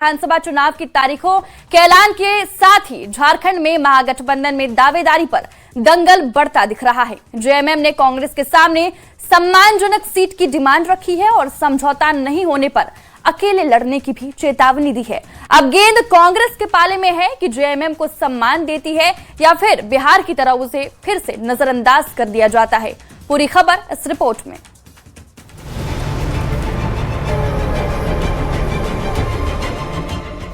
विधानसभा चुनाव की तारीखों के ऐलान के साथ ही झारखंड में महागठबंधन में दावेदारी पर दंगल बढ़ता दिख रहा है। जेएमएम ने कांग्रेस के सामने सम्मानजनक सीट की डिमांड रखी है और समझौता नहीं होने पर अकेले लड़ने की भी चेतावनी दी है। अब गेंद कांग्रेस के पाले में है कि जेएमएम को सम्मान देती है या फिर बिहार की तरह उसे फिर से नजरअंदाज कर दिया जाता है। पूरी खबर इस रिपोर्ट में।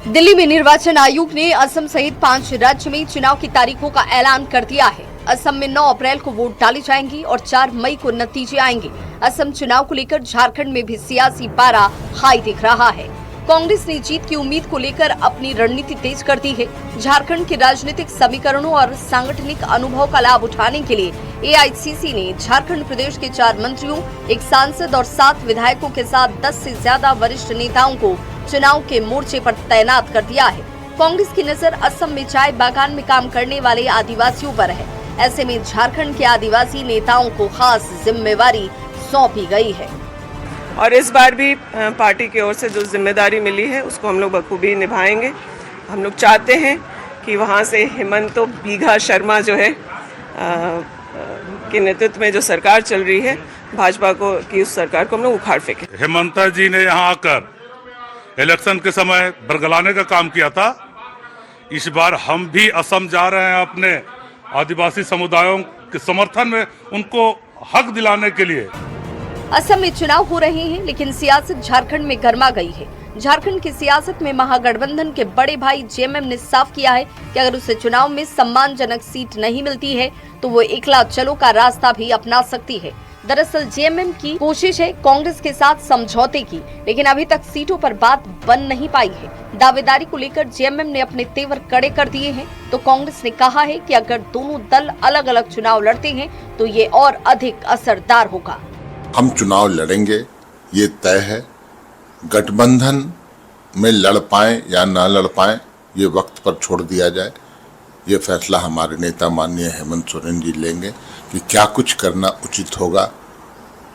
दिल्ली में निर्वाचन आयोग ने असम सहित 5 राज्य में चुनाव की तारीखों का ऐलान कर दिया है। असम में 9 अप्रैल को वोट डाले जाएंगे और 4 मई को नतीजे आएंगे। असम चुनाव को लेकर झारखंड में भी सियासी पारा हाई दिख रहा है। कांग्रेस ने जीत की उम्मीद को लेकर अपनी रणनीति तेज कर दी है। झारखंड के राजनीतिक समीकरणों और सांगठनिक अनुभव का लाभ उठाने के लिए एआईसीसी ने झारखंड प्रदेश के 4 मंत्रियों, 1 सांसद और 7 विधायकों के साथ 10 से ज्यादा वरिष्ठ नेताओं को चुनाव के मोर्चे पर तैनात कर दिया है। कांग्रेस की नजर असम में चाय बागान में काम करने वाले आदिवासियों पर है। ऐसे में झारखंड के आदिवासी नेताओं को खास जिम्मेवारी सौंपी गई है और इस बार भी पार्टी की ओर से जो जिम्मेदारी मिली है उसको हम लोग बखूबी निभाएंगे। हम लोग चाहते हैं कि वहाँ से हिमंतो बीघा शर्मा जो है के नेतृत्व में जो सरकार चल रही है, भाजपा को की उस सरकार को हम लोग उखाड़ फेंके। हेमंता जी ने यहाँ आकर इलेक्शन के समय बरगलाने का काम किया था। इस बार हम भी असम जा रहे हैं अपने आदिवासी समुदायों के समर्थन में, उनको हक दिलाने के लिए। असम में चुनाव हो रहे हैं लेकिन सियासत झारखंड में गर्मा गई है। झारखंड की सियासत में महागठबंधन के बड़े भाई जेएमएम ने साफ किया है कि अगर उसे चुनाव में सम्मानजनक सीट नहीं मिलती है तो वो एकला चलो का रास्ता भी अपना सकती है। दरअसल जेएमएम की कोशिश है कांग्रेस के साथ समझौते की, लेकिन अभी तक सीटों पर बात बन नहीं पाई है। दावेदारी को लेकर जेएमएम ने अपने तेवर कड़े कर दिए हैं तो कांग्रेस ने कहा है कि अगर दोनों दल अलग अलग चुनाव लड़ते हैं तो ये और अधिक असरदार होगा। हम चुनाव लड़ेंगे, ये तय है। गठबंधन में लड़ पाए या ना लड़ पाए ये वक्त पर छोड़ दिया जाए। ये फैसला हमारे नेता माननीय हेमंत सोरेन जी लेंगे कि क्या कुछ करना उचित होगा।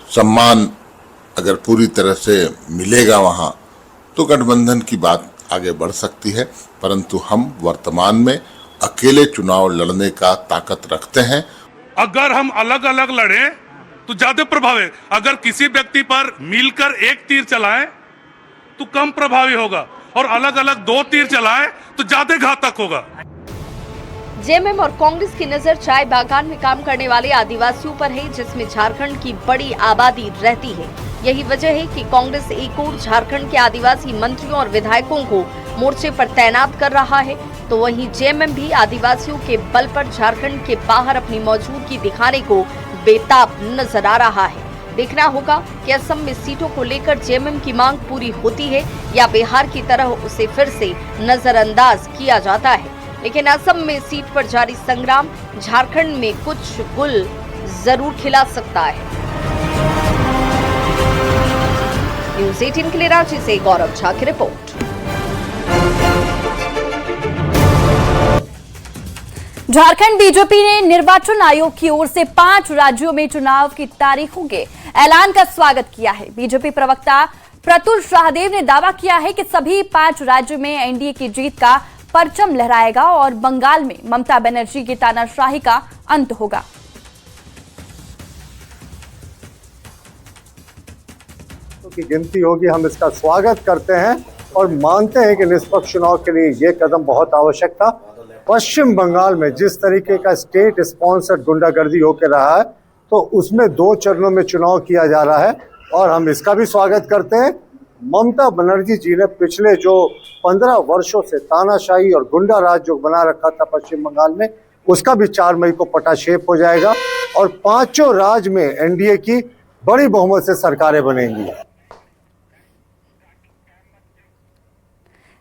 सम्मान अगर पूरी तरह से मिलेगा वहाँ तो गठबंधन की बात आगे बढ़ सकती है, परंतु हम वर्तमान में अकेले चुनाव लड़ने का ताकत रखते हैं। अगर हम अलग अलग लड़े तो ज्यादा प्रभावी, अगर किसी व्यक्ति पर मिलकर एक तीर चलाएं तो कम प्रभावी होगा और अलग अलग 2 तीर चलाएं तो ज्यादा घातक होगा। जेएमएम और कांग्रेस की नजर चाय बागान में काम करने वाले आदिवासियों पर है, जिसमें झारखंड की बड़ी आबादी रहती है। यही वजह है कि कांग्रेस एक ओर झारखंड के आदिवासी मंत्रियों और विधायकों को मोर्चे पर तैनात कर रहा है तो वहीं जेएमएम भी आदिवासियों के बल पर झारखंड के बाहर अपनी मौजूदगी दिखाने को बेताब नजर आ रहा है। देखना होगा कि असम में सीटों को लेकर जेएमएम की मांग पूरी होती है या बिहार की तरह उसे फिर से नजरअंदाज किया जाता है। लेकिन असम में सीट पर जारी संग्राम झारखंड में कुछ गुल जरूर खिला सकता है। न्यूज़ 18 के लिए रांची से गौरव झा की रिपोर्ट। झारखंड बीजेपी ने निर्वाचन आयोग की ओर से 5 राज्यों में चुनाव की तारीखों के ऐलान का स्वागत किया है। बीजेपी प्रवक्ता प्रतुल शाहदेव ने दावा किया है कि सभी 5 राज्यों में एनडीए की जीत का परचम लहराएगा और बंगाल में ममता बनर्जी की तानाशाही का अंत होगा। की गिनती होगी, हम इसका स्वागत करते हैं और मानते हैं कि निष्पक्ष चुनाव के लिए ये कदम बहुत आवश्यक था। पश्चिम बंगाल में जिस तरीके का स्टेट स्पॉन्सर्ड गुंडागर्दी होकर रहा है तो उसमें 2 चरणों में चुनाव किया जा रहा है और हम इसका भी स्वागत करते हैं। ममता बनर्जी जी ने पिछले जो 15 वर्षों से तानाशाही और गुंडा राज जो बना रखा था पश्चिम बंगाल में, उसका भी 4 मई को पटाक्षेप हो जाएगा और 5 राज्य में एनडीए की बड़ी बहुमत से सरकारें बनेंगी।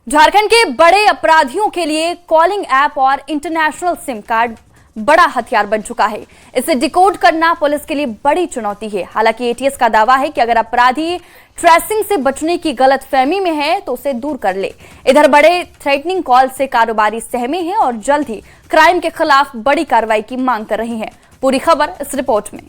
झारखंड के बड़े अपराधियों के लिए कॉलिंग ऐप और इंटरनेशनल सिम कार्ड बड़ा हथियार बन चुका है। इसे डिकोड करना पुलिस के लिए बड़ी चुनौती है। हालांकि एटीएस का दावा है कि अगर अपराधी ट्रेसिंग से बचने की गलतफहमी में है तो उसे दूर कर ले। इधर बड़े थ्रेटनिंग कॉल से कारोबारी सहमे हैं और जल्द ही क्राइम के खिलाफ बड़ी कार्रवाई की मांग कर रहे हैं। पूरी खबर इस रिपोर्ट में।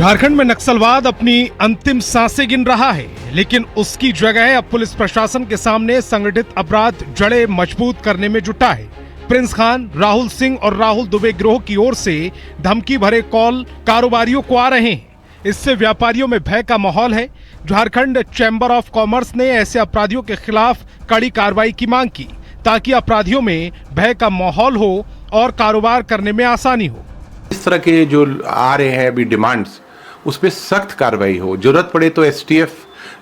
झारखंड में नक्सलवाद अपनी अंतिम सांसें गिन रहा है, लेकिन उसकी जगह अब पुलिस प्रशासन के सामने संगठित अपराध जड़ें मजबूत करने में जुटा है। प्रिंस खान, राहुल सिंह और राहुल दुबे गिरोह की ओर से धमकी भरे कॉल कारोबारियों को आ रहे हैं। इससे व्यापारियों में भय का माहौल है। झारखंड चैम्बर ऑफ कॉमर्स ने ऐसे अपराधियों के खिलाफ कड़ी कार्रवाई की मांग की, ताकि अपराधियों में भय का माहौल हो और कारोबार करने में आसानी हो। इस तरह के जो आ रहे हैं अभी डिमांड्स, उस पर सख्त कार्रवाई हो, जरूरत पड़े तो एसटीएफ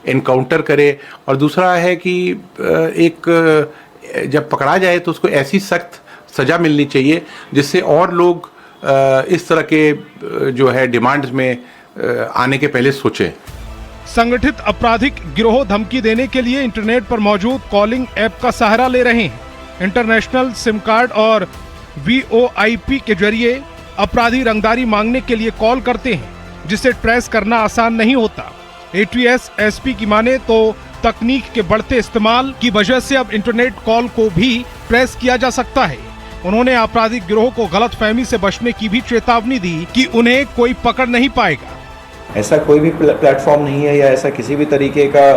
इनकाउंटर करे। और दूसरा है कि एक जब पकड़ा जाए तो उसको ऐसी सख्त सजा मिलनी चाहिए जिससे और लोग इस तरह के जो है डिमांड्स में आने के पहले सोचें। संगठित आपराधिक गिरोह धमकी देने के लिए इंटरनेट पर मौजूद कॉलिंग ऐप का सहारा ले रहे हैं। इंटरनेशनल सिम कार्ड और VoIP के जरिए अपराधी रंगदारी मांगने के लिए कॉल करते हैं, जिसे ट्रेस करना आसान नहीं होता। ATS SP की माने तो तकनीक के बढ़ते इस्तेमाल की वजह से अब इंटरनेट कॉल को भी ट्रेस किया जा सकता है। उन्होंने आपराधिक गिरोह को गलतफहमी से बचने की भी चेतावनी दी कि उन्हें कोई पकड़ नहीं पाएगा। ऐसा कोई भी प्लेटफॉर्म नहीं है या ऐसा किसी भी तरीके का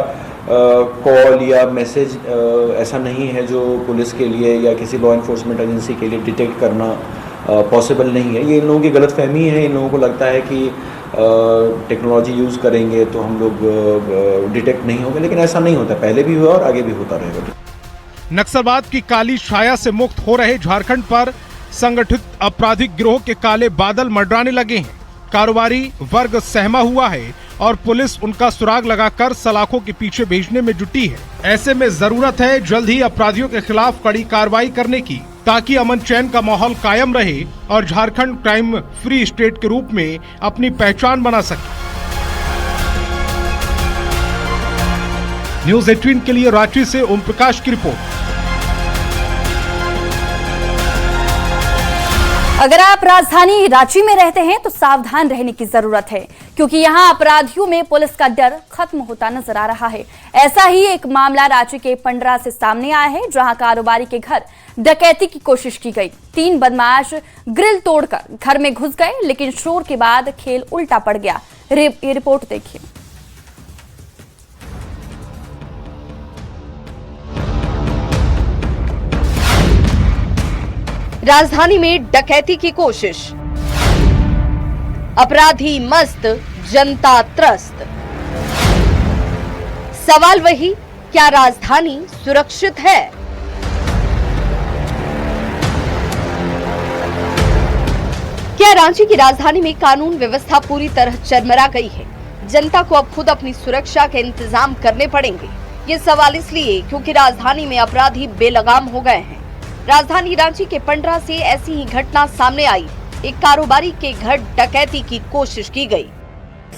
कॉल या मैसेज ऐसा नहीं है जो पुलिस के लिए या किसी लॉ इन्फोर्समेंट एजेंसी के लिए डिटेक्ट करना पॉसिबल नहीं है। ये इन लोगों की गलतफहमी है। इन लोगों को लगता है कि टेक्नोलॉजी यूज़ करेंगे तो हम लोग डिटेक्ट नहीं होंगे, लेकिन ऐसा नहीं होता। पहले भी हुआ और आगे भी होता रहेगा। नक्सलवाद की काली छाया से मुक्त हो रहे झारखंड पर संगठित आपराधिक गिरोह के काले बादल मंडराने लगे हैं। कारोबारी वर्ग सहमा हुआ है और पुलिस उनका सुराग लगाकर सलाखों के पीछे भेजने में जुटी है। ऐसे में जरूरत है जल्द ही अपराधियों के खिलाफ कड़ी कार्रवाई करने की, ताकि अमन चैन का माहौल कायम रहे और झारखंड क्राइम फ्री स्टेट के रूप में अपनी पहचान बना सके। न्यूज़ 18 के लिए रांची से ओम प्रकाश की रिपोर्ट। अगर आप राजधानी रांची में रहते हैं तो सावधान रहने की जरूरत है, क्योंकि यहां अपराधियों में पुलिस का डर खत्म होता नजर आ रहा है। ऐसा ही एक मामला रांची के पंडरा से सामने आया है, जहां कारोबारी के घर डकैती की कोशिश की गई। 3 बदमाश ग्रिल तोड़कर घर में घुस गए, लेकिन शोर के बाद खेल उल्टा पड़ गया। ये रिपोर्ट देखिए। राजधानी में डकैती की कोशिश, अपराधी मस्त, जनता त्रस्त। सवाल वही, क्या राजधानी सुरक्षित है? क्या रांची की राजधानी में कानून व्यवस्था पूरी तरह चरमरा गई है? जनता को अब खुद अपनी सुरक्षा के इंतजाम करने पड़ेंगे। ये सवाल इसलिए क्योंकि राजधानी में अपराधी बेलगाम हो गए हैं। राजधानी रांची के पंडरा से ऐसी ही घटना सामने आई। एक कारोबारी के घर डकैती की कोशिश की गई।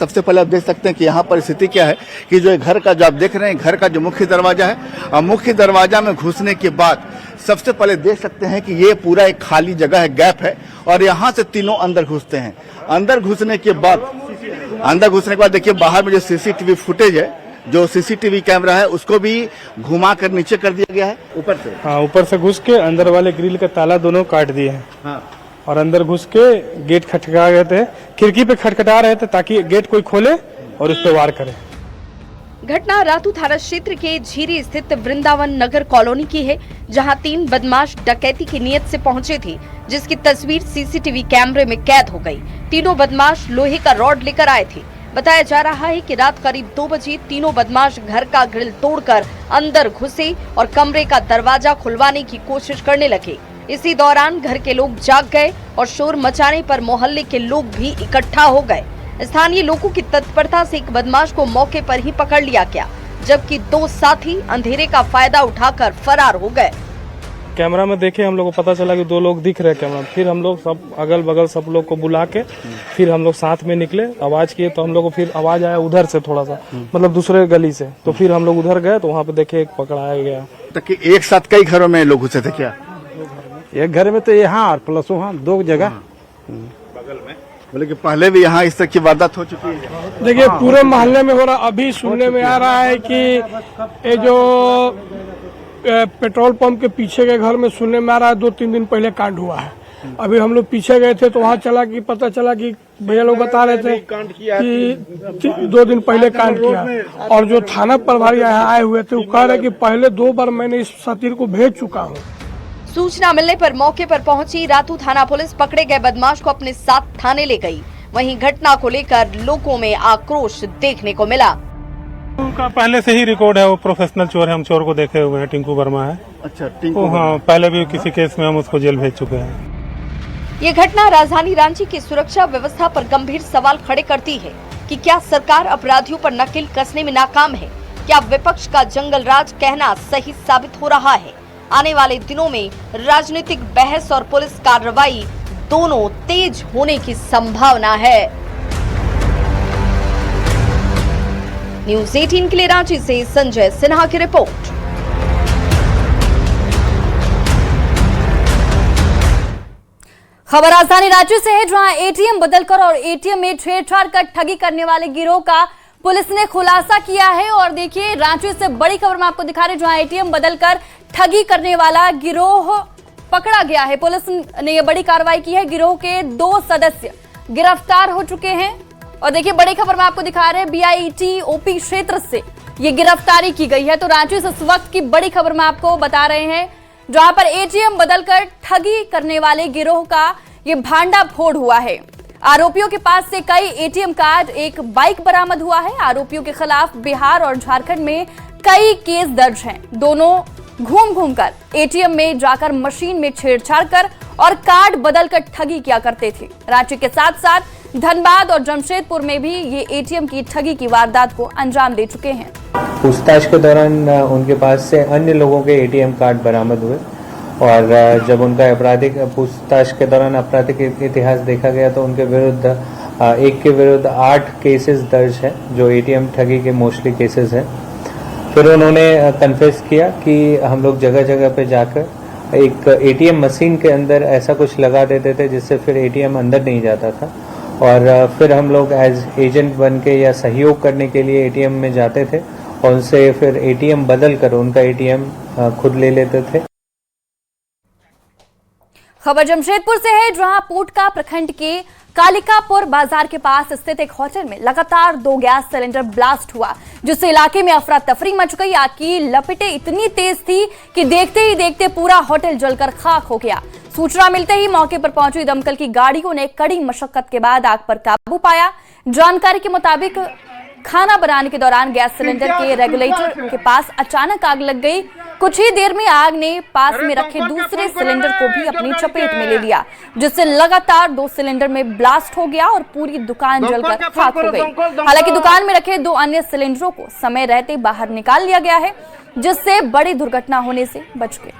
सबसे पहले आप देख सकते हैं कि यहाँ पर स्थिति क्या है कि जो घर का जो आप देख रहे हैं, घर का जो मुख्य दरवाजा है, और मुख्य दरवाजा में घुसने के बाद सबसे पहले देख सकते हैं कि ये पूरा एक खाली जगह है, गैप है, और यहाँ से तीनों अंदर घुसते हैं। अंदर घुसने के बाद देखिए बाहर में जो सीसीटीवी फुटेज है, जो सीसीटीवी कैमरा है, उसको भी घुमा कर नीचे कर दिया गया है ऊपर से। हाँ, ऊपर से घुस के अंदर वाले ग्रिल का ताला दोनों काट दिए हैं। हाँ। और अंदर घुस के गेट खटखटा रहे थे, खिड़की पे खटखटा रहे थे ताकि गेट कोई खोले और उस पर वार करे। घटना रातू थाना क्षेत्र के झीरी स्थित वृंदावन नगर कॉलोनी की है, जहां 3 बदमाश डकैती की नीयत से पहुंचे थे, जिसकी तस्वीर सीसीटीवी कैमरे में कैद हो गई। तीनों बदमाश लोहे का रॉड लेकर आए थे। बताया जा रहा है कि रात करीब 2 बजे तीनों बदमाश घर का ग्रिल तोड़कर अंदर घुसे और कमरे का दरवाजा खुलवाने की कोशिश करने लगे। इसी दौरान घर के लोग जाग गए और शोर मचाने पर मोहल्ले के लोग भी इकट्ठा हो गए। स्थानीय लोगों की तत्परता से एक बदमाश को मौके पर ही पकड़ लिया गया, जबकि 2 साथी अंधेरे का फायदा उठाकर फरार हो गए। कैमरा में देखे हम लोग को पता चला कि 2 लोग दिख रहे कैमरा में। फिर हम लोग सब अगल बगल सब लोग को बुला के फिर हम लोग साथ में निकले, आवाज किए तो हम लोग को फिर आवाज आया उधर से थोड़ा सा, मतलब दूसरे गली से। तो फिर हम लोग उधर गए तो वहाँ पे देखे एक पकड़ाया गया। तो एक साथ कई घरों में लोग घुसे थे क्या? एक घर में तो यहाँ और प्लस वहाँ 2 जगह बगल में। बोले कि पहले भी यहाँ इस तरह की वारदात हो चुकी है। देखिए पूरे मोहल्ले में हो रहा। अभी सुनने में आ रहा है कि ये जो पेट्रोल पंप के पीछे के घर में सुनने में आ रहा है 2-3 दिन पहले कांड हुआ है। अभी हम लोग पीछे गए थे तो वहाँ चला कि पता चला कि भैया लोग बता रहे थे कि 2 दिन पहले कांड किया। और जो थाना प्रभारी यहाँ आए हुए थे वो कह रहे कि पहले 2 बार मैंने इस साथी को भेज चुका हूँ। सूचना मिलने पर मौके पर पहुंची रातू थाना पुलिस पकड़े गए बदमाश को अपने साथ थाने ले गई। वहीं घटना को लेकर लोगों में आक्रोश देखने को मिला। उनका पहले से ही रिकॉर्ड है, वो प्रोफेशनल चोर है, हम चोर को देखे हुए हैं, टिंकू वर्मा है। अच्छा, टिंकू। हाँ, पहले भी किसी केस में हम उसको जेल भेज चुके हैं। ये घटना राजधानी रांची की सुरक्षा व्यवस्था पर गंभीर सवाल खड़े करती है कि क्या सरकार अपराधियों पर नकेल कसने में नाकाम है? क्या विपक्ष का जंगल राज कहना सही साबित हो रहा है? आने वाले दिनों में राजनीतिक बहस और पुलिस कार्रवाई दोनों तेज होने की संभावना है। न्यूज़ 18 के लिए रांची से संजय सिन्हा की रिपोर्ट। खबर राजधानी रांची से है, जहां एटीएम बदलकर और एटीएम में छेड़छाड़ कर ठगी करने वाले गिरोह का पुलिस ने खुलासा किया है। और देखिए, रांची से बड़ी खबर मैं आपको दिखा रही हूं, जहां एटीएम बदलकर ठगी करने वाला गिरोह पकड़ा गया है। पुलिस ने यह बड़ी कार्रवाई की है। गिरोह के 2 सदस्य गिरफ्तार हो चुके हैं। और देखिए, बड़ी खबर मैं आपको दिखा रहे हैं, BIT OP क्षेत्र से ये गिरफ्तारी की गई है। तो रांची से इस वक्त की बड़ी खबर मैं आपको बता रहे हैं, जहां पर एटीएम बदलकर ठगी करने वाले गिरोह का ये भांडाफोड़ हुआ है। आरोपियों के पास से कई एटीएम कार्ड, एक बाइक बरामद हुआ है। आरोपियों के खिलाफ बिहार और झारखंड में कई केस दर्ज हैं। दोनों घूम घूम कर एटीएम में जाकर मशीन में छेड़छाड़ कर और कार्ड बदलकर ठगी किया करते थे। रांची के साथ साथ धनबाद और जमशेदपुर में भी ये एटीएम की ठगी की वारदात को अंजाम दे चुके हैं। पूछताछ के दौरान उनके पास से अन्य लोगों के एटीएम कार्ड बरामद हुए और जब उनका आपराधिक पूछताछ के दौरान आपराधिक इतिहास देखा गया तो उनके विरुद्ध एक के विरुद्ध 8 केसेस दर्ज है, जो एटीएम ठगी के मोस्टली केसेस हैं। फिर उन्होंने कन्फेस किया कि हम लोग जगह जगह पे जाकर एक एटीएम मशीन के अंदर ऐसा कुछ लगा देते थे जिससे फिर एटीएम अंदर नहीं जाता था। और फिर हम लोग एज एजेंट बन के या सहयोग करने के लिए एटीएम में जाते थे और उनसे फिर एटीएम बदल कर उनका एटीएम खुद ले लेते थे। खबर जमशेदपुर से है, जहां पोटका प्रखंड के कालिकापुर बाजार के पास स्थित एक होटल में लगातार 2 गैस सिलेंडर ब्लास्ट हुआ, जिससे इलाके में अफरा तफरी मच गई। आग की लपटें इतनी तेज थी कि देखते ही देखते पूरा होटल जलकर खाक हो गया। सूचना मिलते ही मौके पर पहुंची दमकल की गाड़ियों ने कड़ी मशक्कत के बाद आग पर काबू पाया। जानकारी के मुताबिक खाना बनाने के दौरान गैस सिलेंडर के रेगुलेटर के पास अचानक आग लग गई। कुछ ही देर में आग ने पास में रखे दूसरे सिलेंडर को भी अपनी चपेट में ले लिया, जिससे लगातार 2 सिलेंडर में ब्लास्ट हो गया और पूरी दुकान जलकर खाक हो गई। हालांकि दुकान में रखे 2 अन्य सिलेंडरों को समय रहते बाहर निकाल लिया गया है, जिससे बड़ी दुर्घटना होने से बच गई।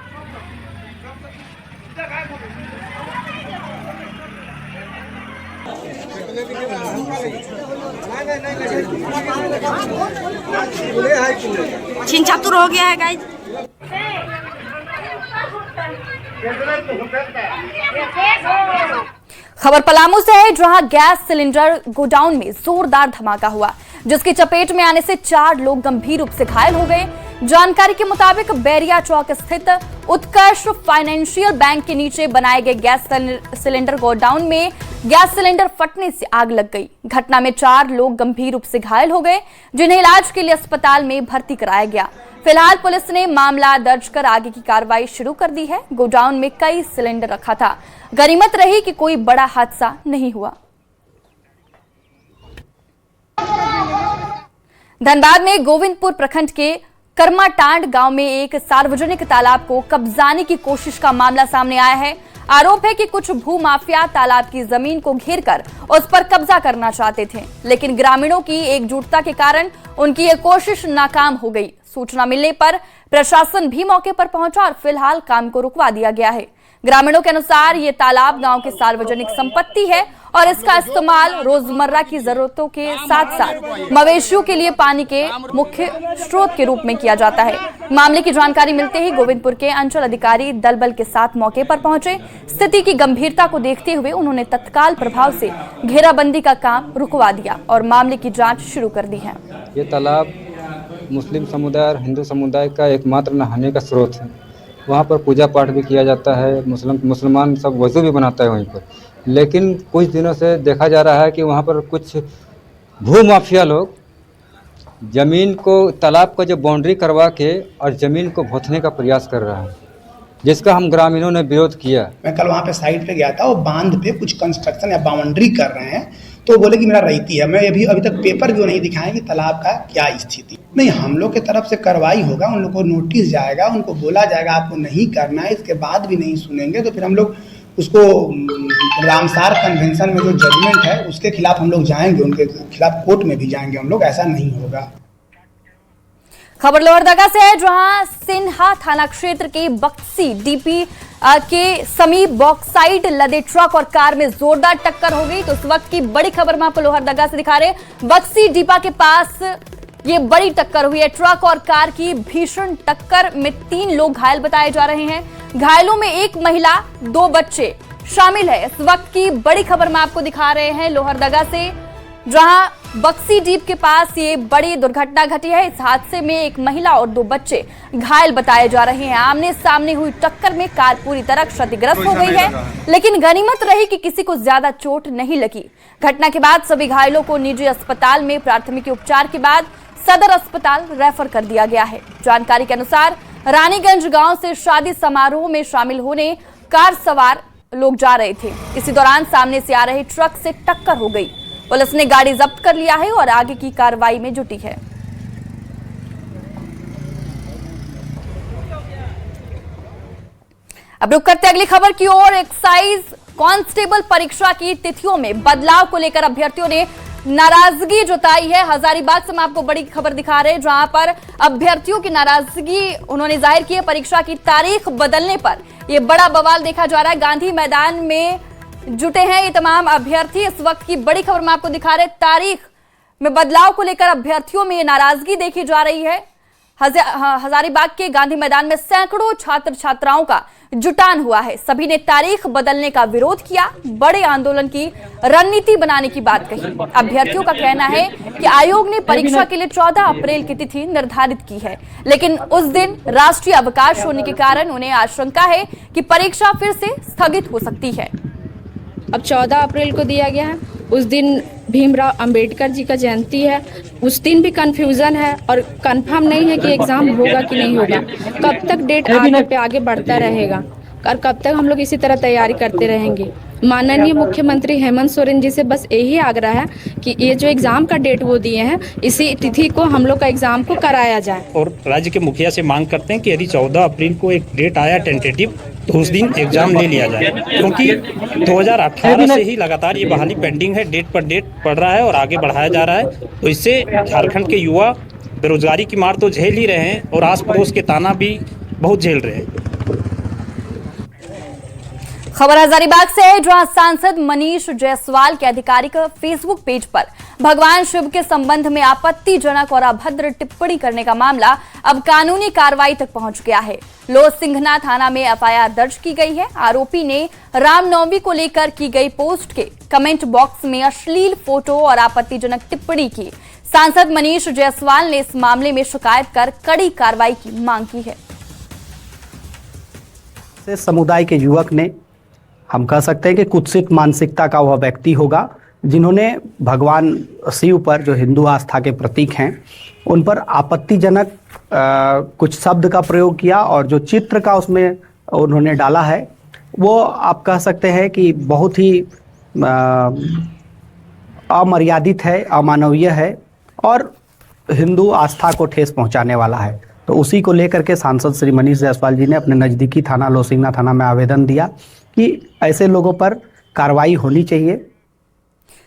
छीन छातुर हो गया है गाइस। खबर पलामू से है, जहां गैस सिलेंडर गोडाउन में जोरदार धमाका हुआ, जिसकी चपेट में आने से 4 लोग गंभीर रूप से घायल हो गए। जानकारी के मुताबिक बैरिया चौक स्थित उत्कर्ष फाइनेंशियल बैंक के नीचे बनाए गए गैस सिलेंडर गोडाउन में गैस सिलेंडर फटने से आग लग गई। घटना में 4 लोग गंभीर रूप से घायल हो गए, जिन्हें इलाज के लिए अस्पताल में भर्ती कराया गया। फिलहाल पुलिस ने मामला दर्ज कर आगे की कार्रवाई शुरू कर दी है। गोडाउन में कई सिलेंडर रखा था। गनीमत रही कि कोई बड़ा हादसा नहीं हुआ। धनबाद में गोविंदपुर प्रखंड के कर्माटांड गांव में एक सार्वजनिक तालाब को कब्जाने की कोशिश का मामला सामने आया है। आरोप है कि कुछ भूमाफिया तालाब की जमीन को घेरकर उस पर कब्जा करना चाहते थे, लेकिन ग्रामीणों की एकजुटता के कारण उनकी यह कोशिश नाकाम हो गई। सूचना मिलने पर प्रशासन भी मौके पर पहुंचा और फिलहाल काम को रुकवा दिया गया है। ग्रामीणों के अनुसार ये तालाब गांव की सार्वजनिक संपत्ति है और इसका इस्तेमाल रोजमर्रा की जरूरतों के साथ साथ मवेशियों के लिए पानी के मुख्य स्रोत के रूप में किया जाता है। मामले की जानकारी मिलते ही गोविंदपुर के अंचल अधिकारी दल बल के साथ मौके पर पहुंचे। स्थिति की गंभीरता को देखते हुए उन्होंने तत्काल प्रभाव से घेराबंदी का काम रुकवा दिया और मामले की जाँच शुरू कर दी है। ये तालाब मुस्लिम समुदाय और हिंदू समुदाय का एकमात्र नहाने का स्रोत है। वहाँ पर पूजा पाठ भी किया जाता है, मुसलमान सब वज़ू भी बनाता है वहीं पर। लेकिन कुछ दिनों से देखा जा रहा है कि वहाँ पर कुछ भू माफिया लोग ज़मीन को, तालाब का जो बाउंड्री करवा के और ज़मीन को भोथने का प्रयास कर रहा है, जिसका हम ग्रामीणों ने विरोध किया। मैं कल वहाँ पे साइट पे गया था, वो बांध पे कुछ कंस्ट्रक्शन या बाउंड्री कर रहे हैं, तो बोले कि मेरा रईती है। मैं अभी तक पेपर भी नहीं दिखाया कि तालाब का क्या स्थिति। नहीं, हम लोग की तरफ से कार्रवाई होगा, उन लोग को नोटिस जाएगा, उनको बोला जाएगा आपको नहीं करना है। इसके बाद भी नहीं सुनेंगे तो फिर हम लोग उसको रामसार कन्वेंशन में जो जजमेंट है उसके खिलाफ हम लोग जाएंगे, उनके खिलाफ कोर्ट में भी जाएंगे हम लोग। ऐसा नहीं होगा। खबर लोहरदगा से है, जहां सिन्हा थाना क्षेत्र के बक्सी डीपी के समीप बॉक्साइट लदे ट्रक और कार में जोरदार टक्कर हो गई। तो इस वक्त की बड़ी खबर हम आपको लोहरदगा से दिखा रहे हैं। बक्सी डीपा के पास ये बड़ी टक्कर हुई है। ट्रक और कार की भीषण टक्कर में 3 लोग घायल बताए जा रहे हैं। घायलों में 1 महिला, 2 बच्चे शामिल है। इस वक्त की बड़ी खबर मैं आपको दिखा रहे हैं लोहरदगा से, जहां बक्सी डीप के पास ये बड़ी दुर्घटना घटी है। इस हादसे में 1 महिला और 2 बच्चे घायल बताए जा रहे हैं। आमने सामने हुई टक्कर में कार पूरी तरह क्षतिग्रस्त हो गई है, लेकिन गनीमत रही कि किसी को ज्यादा चोट नहीं लगी। घटना के बाद सभी घायलों को निजी अस्पताल में प्राथमिक उपचार के बाद सदर अस्पताल रेफर कर दिया गया है। जानकारी के अनुसार रानीगंज गांव से शादी समारोह में शामिल होने कार सवार लोग जा रहे थे। इसी दौरान सामने से आ रहे ट्रक से टक्कर हो गई। पुलिस ने गाड़ी जब्त कर लिया है और आगे की कार्रवाई में जुटी है। अब रुक करते अगली खबर की ओर। एक्साइज कांस्टेबल परीक्षा की तिथियों में बदलाव को लेकर अभ्यर्थियों ने नाराजगी जताई है। हजारीबाग से हम आपको बड़ी खबर दिखा रहे हैं, जहां पर अभ्यर्थियों की नाराजगी उन्होंने जाहिर की है। परीक्षा की तारीख बदलने पर यह बड़ा बवाल देखा जा रहा है। गांधी मैदान में जुटे हैं ये तमाम अभ्यर्थी। इस वक्त की बड़ी खबर मैं आपको दिखा रहे हैं। तारीख में बदलाव को लेकर अभ्यर्थियों में नाराजगी देखी जा रही है। हजारीबाग के गांधी मैदान में सैकड़ों छात्र छात्राओं का जुटान हुआ है। सभी ने तारीख बदलने का विरोध किया, बड़े आंदोलन की रणनीति बनाने की बात कही। अभ्यर्थियों का कहना है कि आयोग ने परीक्षा के लिए 14 अप्रैल की तिथि निर्धारित की है, लेकिन उस दिन राष्ट्रीय अवकाश होने के कारण उन्हें आशंका है कि परीक्षा फिर से स्थगित हो सकती है। अब 14 अप्रैल को दिया गया है। उस दिन भीमराव अंबेडकर जी का जयंती है। उस दिन भी कंफ्यूजन है और कंफर्म नहीं है कि एग्जाम होगा कि नहीं होगा। कब तक डेट आगे पे आगे बढ़ता रहेगा और कब तक हम लोग इसी तरह तैयारी करते रहेंगे। माननीय मुख्यमंत्री हेमंत सोरेन जी से बस यही आग्रह है कि ये जो एग्जाम का डेट वो दिए हैं, इसी तिथि को हम लोग का एग्जाम को कराया जाए। और राज्य के मुखिया से मांग करते हैं कि यदि 14 अप्रैल को एक डेट आया टेंटेटिव, तो उस दिन एग्जाम ले लिया जाए, क्योंकि 2018 से ही लगातार ये बहाली पेंडिंग है। डेट पर डेट पड़ रहा है और आगे बढ़ाया जा रहा है। तो इससे झारखंड के युवा बेरोजगारी की मार तो झेल ही रहे हैं और आस पड़ोस के ताना भी बहुत झेल रहे हैं। खबर हजारीबाग से है, जहां सांसद मनीष जायसवाल के आधिकारिक फेसबुक पेज पर भगवान शिव के संबंध में आपत्तिजनक और अभद्र टिप्पणी करने का मामला अब कानूनी कार्रवाई तक पहुंच गया है। लोहसिंघना थाना में एफआईआर दर्ज की गई है। आरोपी ने रामनवमी को लेकर की गई पोस्ट के कमेंट बॉक्स में अश्लील फोटो और आपत्तिजनक टिप्पणी की। सांसद मनीष जायसवाल ने इस मामले में शिकायत कर कड़ी कार्रवाई की मांग की है। समुदाय के युवक ने, हम कह सकते हैं कि कुत्सित मानसिकता का वह व्यक्ति होगा, जिन्होंने भगवान शिव पर, जो हिंदू आस्था के प्रतीक हैं, उन पर आपत्तिजनक कुछ शब्द का प्रयोग किया और जो चित्र का उसमें उन्होंने डाला है वो आप कह सकते हैं कि बहुत ही अमर्यादित है, अमानवीय है और हिंदू आस्था को ठेस पहुंचाने वाला है। तो उसी को लेकर के सांसद श्री मनीष जायसवाल जी ने अपने नज़दीकी थाना लोहसिंघना थाना में आवेदन दिया कि ऐसे लोगों पर कार्रवाई होनी चाहिए।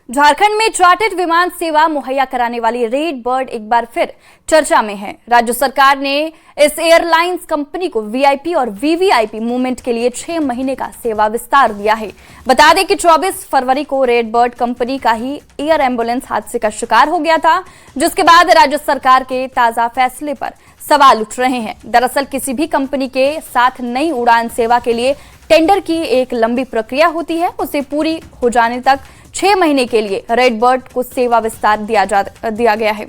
झारखंड में चार्टर्ड विमान सेवा मुहैया कराने वाली रेड बर्ड एक बार फिर चर्चा में है। राज्य सरकार ने इस एयरलाइंस कंपनी को वीआईपी और वीवीआईपी मूवमेंट के लिए 6 महीने का सेवा विस्तार दिया है। बता दें कि 24 फरवरी को रेड बर्ड कंपनी का ही एयर एम्बुलेंस हादसे का शिकार हो गया था, जिसके बाद राज्य सरकार के ताजा फैसले पर सवाल उठ रहे हैं। दरअसल किसी भी कंपनी के साथ नई उड़ान सेवा के लिए टेंडर की एक लंबी प्रक्रिया होती है। उसे पूरी हो जाने तक 6 महीने के लिए रेड बर्ड को सेवा विस्तार दिया गया है।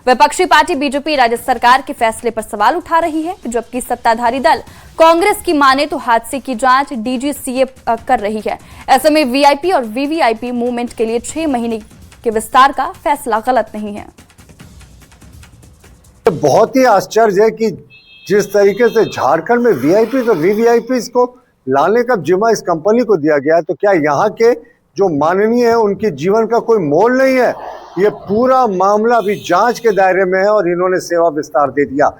विपक्षी पार्टी बीजेपी राज्य सरकार के फैसले पर सवाल उठा रही है, जबकि सत्ताधारी दल कांग्रेस की माने तो हादसे की जांच डीजीसीए कर रही है। ऐसे में वीआईपी और वीवीआईपी मूवमेंट के लिए 6 महीने के विस्तार का फैसला गलत नहीं है। बहुत ही आश्चर्य है कि जिस तरीके से झारखंड में वीआईपी और वीवीआईपी को लाने का जिम्मा इस कंपनी को दिया गया है, तो क्या यहाँ के जो माननीय है उनके जीवन का कोई मोल नहीं है? ये पूरा मामला अभी जांच के दायरे में है और इन्होंने सेवा विस्तार दे दिया।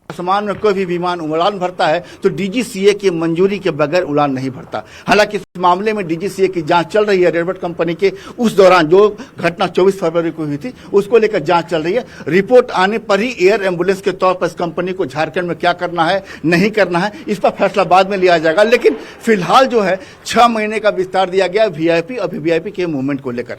आसमान में कोई भी विमान उड़ान भरता है तो डीजीसीए की मंजूरी के बगैर उड़ान नहीं भरता। हालांकि इस मामले में डीजीसीए की जांच चल रही है। रेडबर्ट कंपनी के उस दौरान जो घटना 24 फरवरी को हुई थी उसको लेकर जांच चल रही है। रिपोर्ट आने पर ही एयर एम्बुलेंस के तौर पर इस कंपनी को झारखंड में क्या करना है नहीं करना है इस पर फैसला बाद में लिया जाएगा। लेकिन फिलहाल जो है 6 महीने का विस्तार दिया गया वीआईपी और वीवीआईपी के मूवमेंट को लेकर।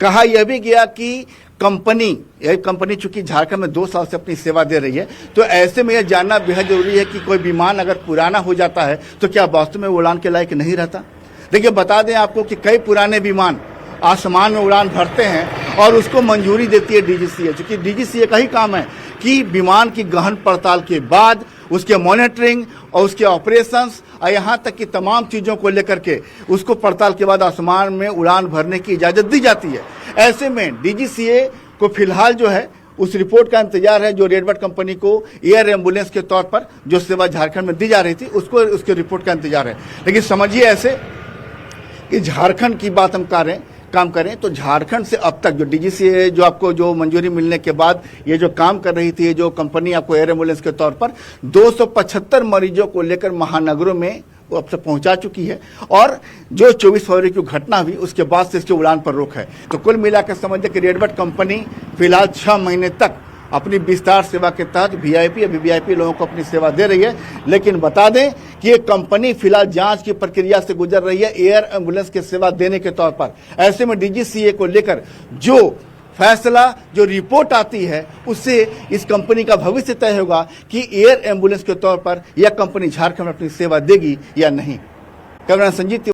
कहा यह भी गया कि कंपनी चूंकि झारखंड में 2 साल से अपनी सेवा दे रही है, तो ऐसे में यह जानना बेहद जरूरी है कि कोई विमान अगर पुराना हो जाता है तो क्या वास्तव में उड़ान के लायक नहीं रहता। देखिए बता दें आपको कि कई पुराने विमान आसमान में उड़ान भरते हैं और उसको मंजूरी देती है डीजीसीए। चूंकि डीजीसीए का ही काम है कि विमान की गहन पड़ताल के बाद उसके मॉनिटरिंग और उसके ऑपरेशंस और यहाँ तक कि तमाम चीज़ों को लेकर के उसको पड़ताल के बाद आसमान में उड़ान भरने की इजाज़त दी जाती है। ऐसे में डीजीसीए को फिलहाल जो है उस रिपोर्ट का इंतजार है जो रेडबर्ट कंपनी को एयर एम्बुलेंस के तौर पर जो सेवा झारखंड में दी जा रही थी उसको उसके रिपोर्ट का इंतजार है। लेकिन समझिए ऐसे कि झारखंड की बात हम काम करें तो झारखंड से अब तक जो डीजीसीए जो आपको जो मंजूरी मिलने के बाद ये जो काम कर रही थी जो कंपनी आपको एयर एम्बुलेंस के तौर पर 275 मरीजों को लेकर महानगरों में वो अब तक पहुंचा चुकी है। और जो 24 फरवरी की घटना हुई उसके बाद से इसकी उड़ान पर रोक है। तो कुल मिलाकर समझिए कि रेडबर्ट कंपनी फिलहाल 6 महीने तक अपनी विस्तार सेवा के तहत वीआईपी और वीवीआईपी लोगों को अपनी सेवा दे रही है। लेकिन बता दें कि ये कंपनी फिलहाल जांच की प्रक्रिया से गुजर रही है एयर एम्बुलेंस की सेवा देने के तौर पर। ऐसे में डीजीसीए को लेकर जो फैसला जो रिपोर्ट आती है उससे इस कंपनी का भविष्य तय होगा कि एयर एम्बुलेंस के तौर पर यह कंपनी झारखंड में अपनी सेवा देगी या नहीं। कैमरा संजीत